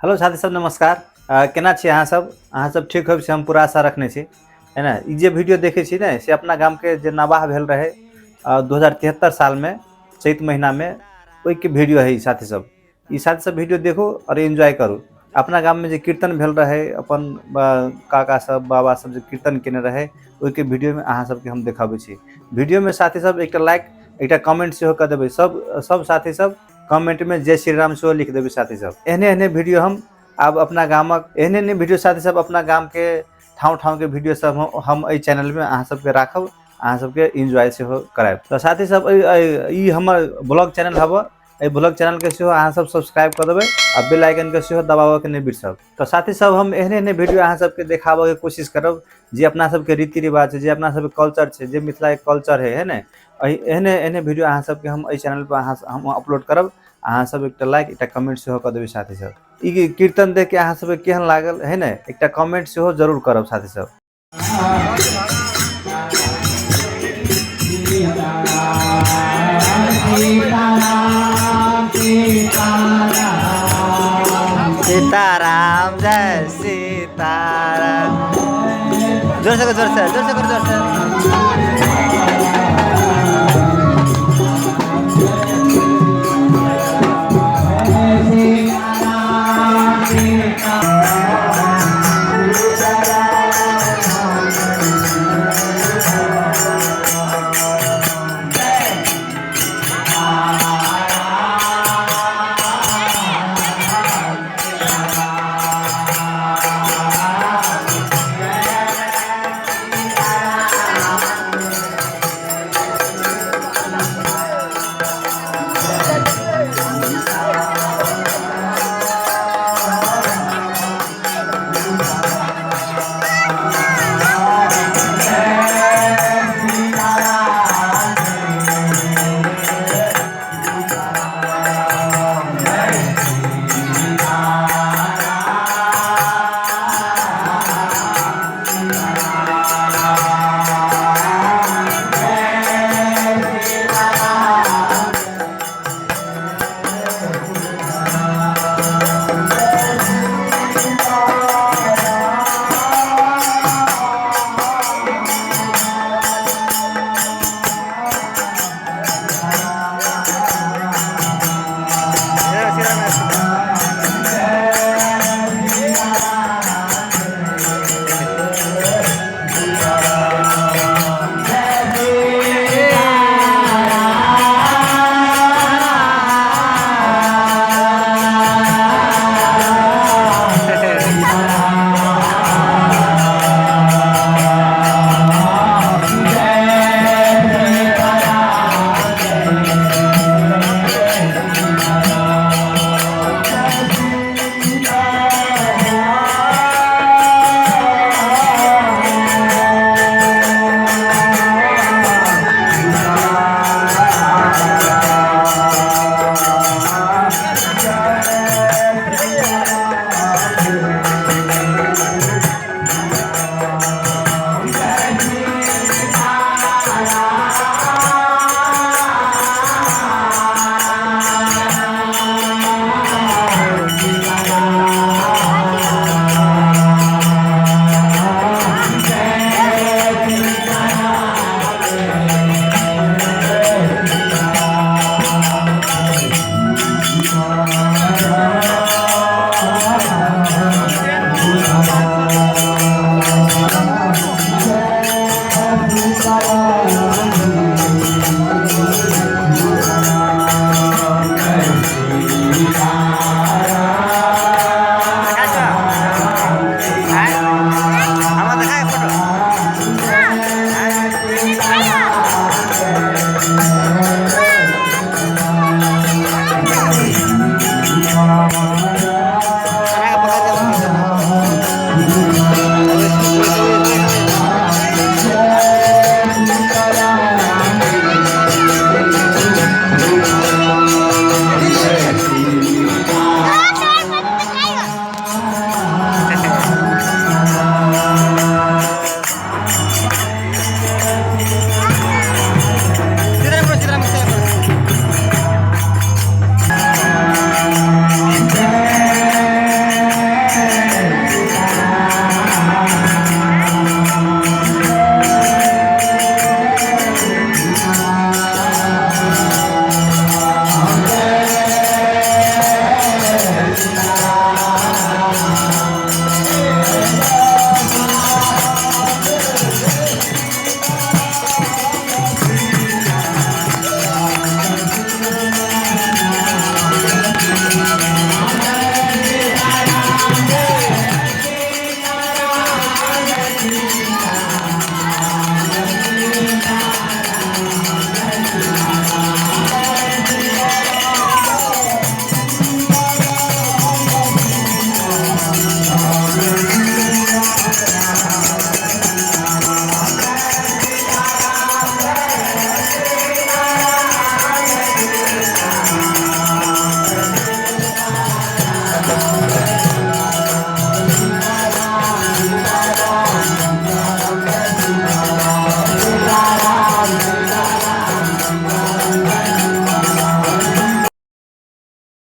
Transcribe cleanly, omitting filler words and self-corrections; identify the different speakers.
Speaker 1: Hello साथी सब नमस्कार। केना छी अहाँ सब ठीक हो से हम पूरा आशा रखने छी, है ना। ई जे वीडियो देखे छी ने से अपना गाम के जे नवाह भेल रहे 2073 साल में चैत महीना में ओई के वीडियो है। ई साथी सब वीडियो देखो और एंजॉय करू। अपना गाम में जे कीर्तन भेल रहे अपन काका सब बाबा सब जे कीर्तन केने रहे ओई के वीडियो में अहाँ सबके हम देखाबै छी। वीडियो में साथी सब एकटा लाइक एकटा कमेंट सेहो कर देबै। सब साथी सब कमेंट में जय श्री राम सेहो लिख देबै साथी सब। एहने वीडियो हम अब अपना गामक एहने वीडियो साथी सब अपना गाम के ठाव के वीडियो सब हम एई चैनल में अहाँ सबके राखब, अहाँ सबके एंजॉय सेहो करायब। तो साथी सब ई हमर ब्लॉग चैनल हबो। ए ब्लॉग चैनल के सेहो अहाँ सब सब्सक्राइब कर देबै और बेल आइकन के सेहो दबावो के नहीं बिसरब। तो साथी सब हम एहने वीडियो अहाँ सबके देखाबो के कोशिश करब जे अपना सबके रीति रिवाज छै, जे अपना सबके कल्चर छै, जे मिथिला के कल्चर है ना। एहने वीडियो अहाँ सबके हम एई चैनल पर हम अपलोड करब। अहाँ सब एकटा लाइक एकटा कमेंट सेहो कर देबै साथी सब। ई कीर्तन देख के अहाँ सबके केहन लागल है ना, एकटा कमेंट सेहो जरूर करब साथी सब। सीताराम जय सीताराम। जोर से करो, जोर से करो, जोर से।